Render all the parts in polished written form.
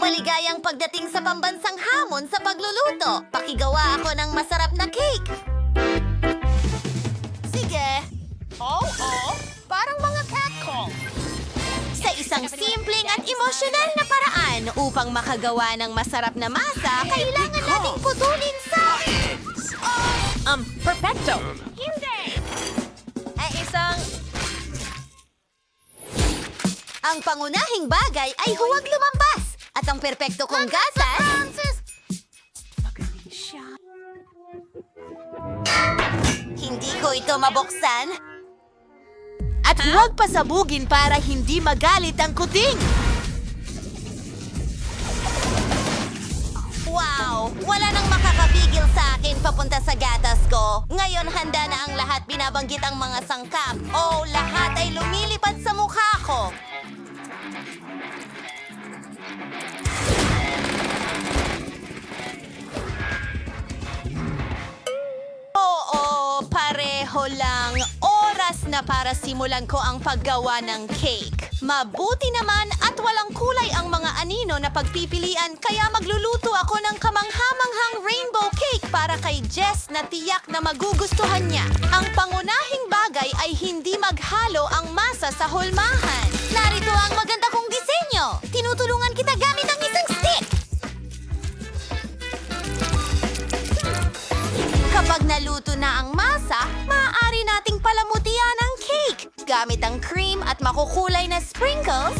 Maligayang pagdating sa pambansang hamon sa pagluluto. Pakigawa ako ng masarap na cake. Sige. Parang mga catcall. Sa isang simpleng at emosyonal na paraan upang makagawa ng masarap na masa, kailangan nating putulin sa... Perfecto. Hindi! Ay isang... Ang pangunahing bagay ay huwag lumampas. At ang perpekto kong gatas... Hindi ko ito mabuksan. At huwag pasabugin para hindi magalit ang kuting. Wow! Wala nang makakapigil sa akin papunta sa gatas ko. Ngayon handa na ang lahat, binabanggit ang mga sangkap. Oh, lahat ay lumilipad sa mukha ko. Oo, pareho lang. Oras na para simulan ko ang paggawa ng cake. Mabuti naman at walang kulay ang mga anino na pagpipilian, kaya magluluto ako ng kamanghamanghang rainbow cake para kay Jess na tiyak na magugustuhan niya. Ang pangunahing bagay ay hindi maghalo ang masa sa hulmahan. Narito ang maganda kong disenyo. Tinutulungan kita gamit ang isang stick. Kapag naluto na ang masa, maaari nating palamutian ang cake gamit ang cream at makukulay na sprinkles.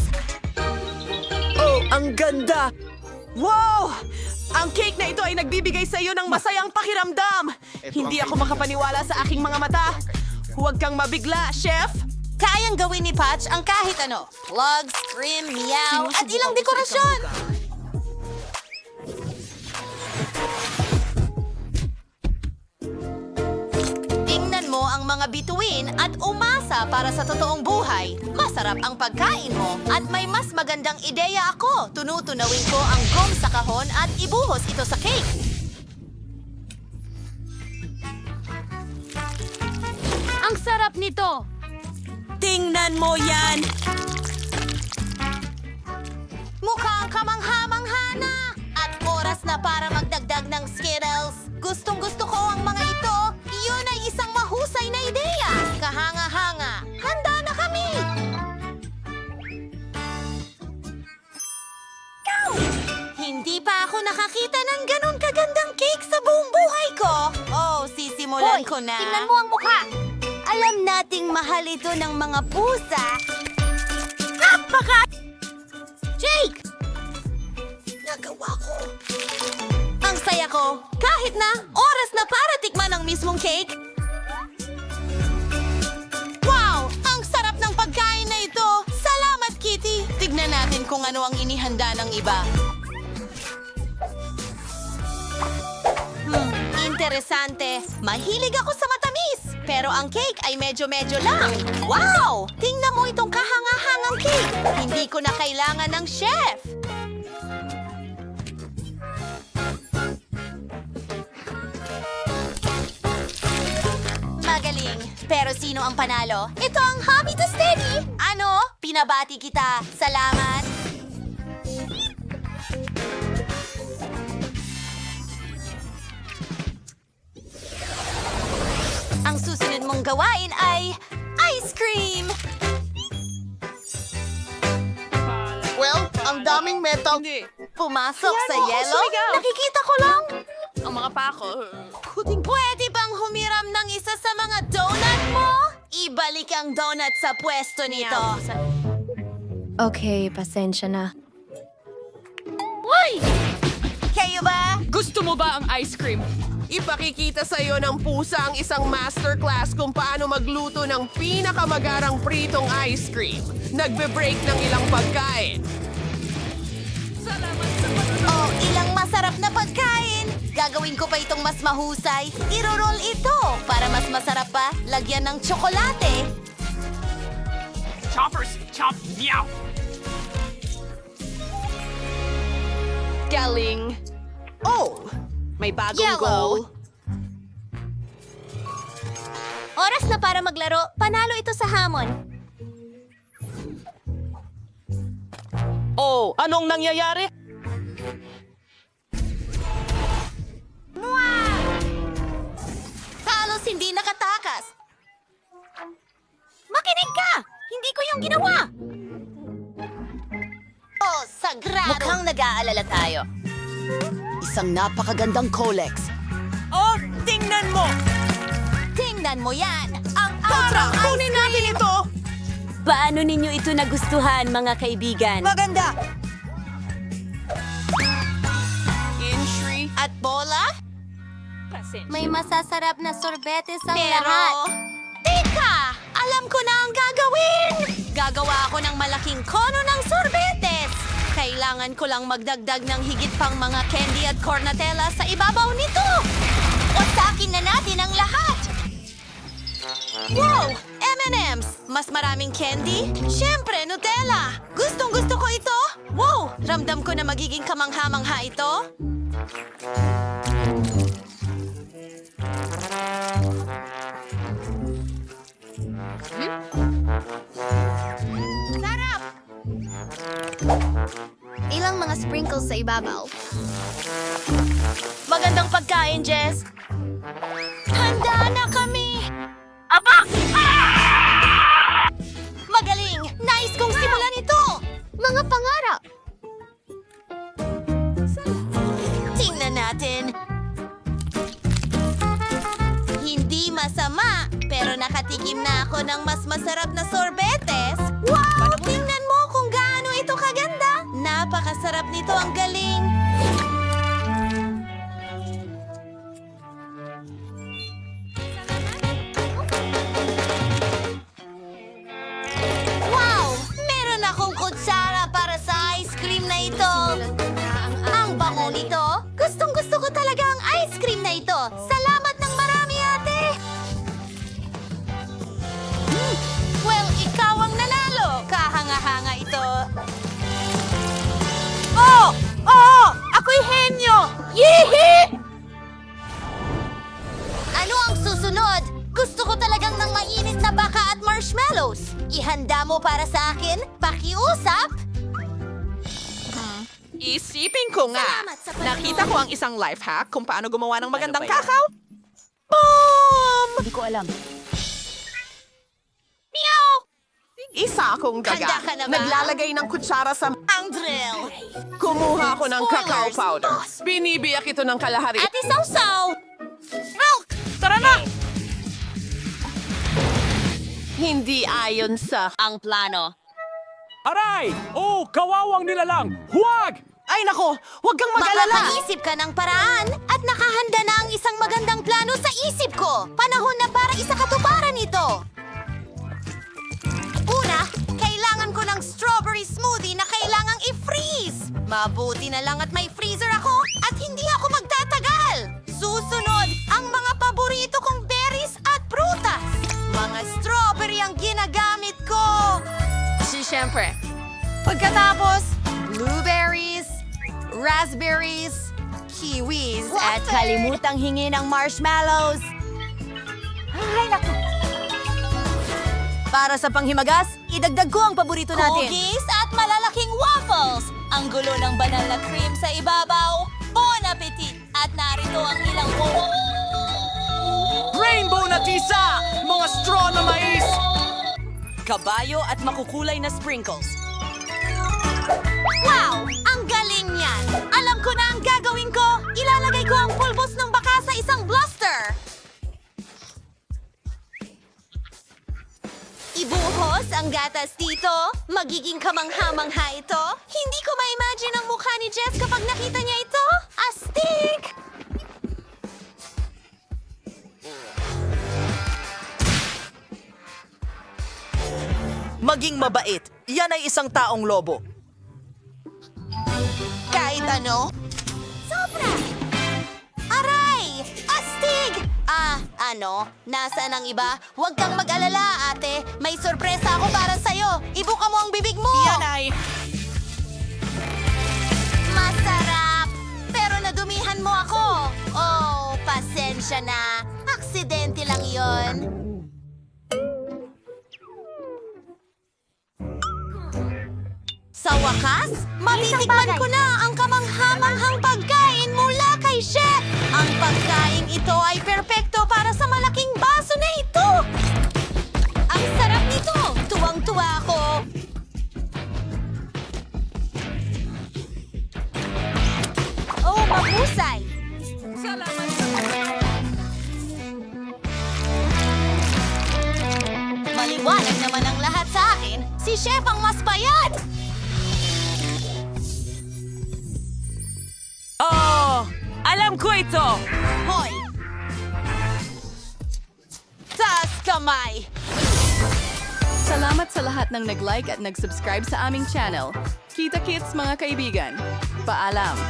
Oh, ang ganda! Wow! Ang cake na ito ay nagbibigay sa iyo ng masayang pakiramdam. Hindi ako makapaniwala sa aking mga mata. Huwag kang mabigla, chef. Kayang gawin ni Patch ang kahit ano. Plugs, cream, meow, at ilang dekorasyon. Tingnan mo ang mga bituin at umasa para sa totoong buhay. Masarap ang pagkain mo at may mas magandang ideya ako. Tunutunawin ko ang gum sa kahon at ibuhos ito sa cake. Ang sarap nito! Tingnan mo yan! Mukhang kamangha-mangha na! At oras na para magdagdag ng Skittles. Gustong-gusto ko ang mga ito. Iyon ay isang mahusay na ideya. Kahanga-hanga. Handa na kami! Hindi pa ako nakakita ng ganun kagandang cake sa buong buhay ko. Oh, sisimulan ko na. Tingnan mo ang mukha. Alam nating mahal ito ng mga pusa. Jake! Nagawa ko. Ang saya ko. Kahit na, oras na para tikman ang mismong cake. Wow! Ang sarap ng pagkain na ito. Salamat, Kitty. Tignan natin kung ano ang inihanda ng iba. Interesante. Mahilig ako sa matamis. Pero ang cake ay medyo-medyo lang. Wow! Tingnan mo itong kahanga-hangang cake. Hindi ko na kailangan ng chef. Magaling. Pero sino ang panalo? Ito ang Hobby to Steady. Ano? Pinabati kita. Salamat. Ang susunod mong gawain ay ice cream! Well, ang daming metal. Hindi. Pumasok Hayaan sa mo ako yelo? sumigaw. Nakikita ko lang! Ang mga pako. Pwede bang humiram ng isa sa mga donut mo? Ibalik ang donut sa pwesto nito. Okay, pasensya na. Kayo ba? Gusto mo ba ang ice cream? Ipakikita sa iyo ng pusa ang isang masterclass kung paano magluto ng pinakamagarang pritong ice cream. Nagbe-break ng ilang pagkain. Salamat sa panonood. Oh, ilang masarap na pagkain! Gagawin ko pa itong mas mahusay. Iro-roll ito para mas masarap pa. Lagyan ng tsokolate. Choppers, chop, meow. Galing. Oh, may bagong Yellow. goal. Oras na para maglaro. Panalo ito sa hamon. Oh, anong nangyayari? Halos hindi nakatakas. Makinig ka! Hindi ko yung ginawa! Oh, sagrado! Mukhang nag-aalala tayo. Isang napakagandang Colex. Oh, tingnan mo! Tingnan mo yan! Ang Tara, arang kunin natin ito! Paano ninyo ito nagustuhan, mga kaibigan? Maganda! Inshri. At bola? May masasarap na sorbetes ang Pero... lahat. Teka! Alam ko na ang gagawin! Gagawa ako ng malaking kono ng sorbetes! Kailangan ko lang magdagdag ng higit pang mga candy at cornatella sa ibabaw nito! Wasakin na natin ang lahat! Wow! M&M's! Mas maraming candy? Siyempre, Nutella! Gustong-gusto ko ito! Wow! Ramdam ko na magiging kamangha-mangha ito. Sarap! Ilang mga sprinkles sa ibabaw. Magandang pagkain, Jess! Handa na kami! Magaling! Nais kong simulan ito! Mga pangarap. Tingnan natin. Hindi masama, pero nakatikim na ako ng mas masarap na sorbetes. Wow! Tingnan mo kung gaano ito kaganda. Napakasarap nito, ang galing. Wow! Meron akong kutsara para sa ice cream na ito. Ang bango nito. Gustong-gusto ko talaga ang ice cream na ito. Salamat ng marami, ate! Well, ikaw ang nanalo. Kahanga-hanga ito. Oh! Oh! Ako'y henyo! Yihi! Ano ang susunod? Gusto ko talagang ng mainit na baka at marshmallows. Ihanda mo para sa akin? Pakiusap? Isipin ko nga. Salamat sa panonood. Nakita ko ang isang life hack kung paano gumawa ng magandang kakao. Boom! Hindi ko alam. Meow! Isa akong Handa daga. ka na ba? Naglalagay ng kutsara sa... Ang drill! Kumuha ako ng cacao Spoilers, powder. boss. Binibiyak ito ng kalahari. At isaw-saw! Milk! Tara na! Hindi ayon sa... Ang plano. Aray! Oh, kawawang nilalang! Huwag! Ay nako! Huwag kang Baka mag-alala! kaisip ka ng paraan at nakahanda na ang isang magandang plano sa isip ko. Panahon na para isakatuparan ito. Una, kailangan ko ng strawberry smoothie na kailangang i-freeze. Mabuti na lang at may freezer ako at hindi ako magtatagal. Susunod, ang mga paborito kong berries at prutas. Mga strawberry ang ginagamit ko. Siyempre. Pagkatapos, blueberries, raspberries, kiwis, at kalimutang hingi ng marshmallows. Ay, naku. Para sa panghimagas, idagdag ko ang paborito natin. Cookies at malalaking waffles. Ang gulo ng banal na cream sa ibabaw. Bon appetit! At narito ang ilang... Rainbow na tisa! Mga straw na mais! Kabayo at makukulay na sprinkles. Wow! Ang galing niyan! Alam ko na ang gagawin ko! Ilalagay ko ang pulbos ng baka sa isang blaster! Ibuhos ang gatas dito. Magiging kamangha-mangha ito. Hindi ko ma-imagine ang mukha ni Jess kapag nakita niya ito. Astig! Maging mabait. Yan ay isang taong lobo. Kahit ano? Sobra! Aray! Astig! Nasaan ang iba? Huwag kang mag-alala, ate. May sorpresa ako para sa'yo. Ibuka mo ang bibig mo! Yan ay... Masarap! Pero nadumihan mo ako. Oh, pasensya na. Aksidente lang yon. Sa wakas, matitikman ko na ang kamangha-manghang pagkain mula kay Chef. Ang Mahusay! Maliwanag naman ang lahat sa akin. Si Chef ang mas payat! Oh, alam ko ito! Hoy! Taas kamay! Salamat sa lahat ng nag-like at nag-subscribe sa aming channel. Kita-kits mga kaibigan. Paalam!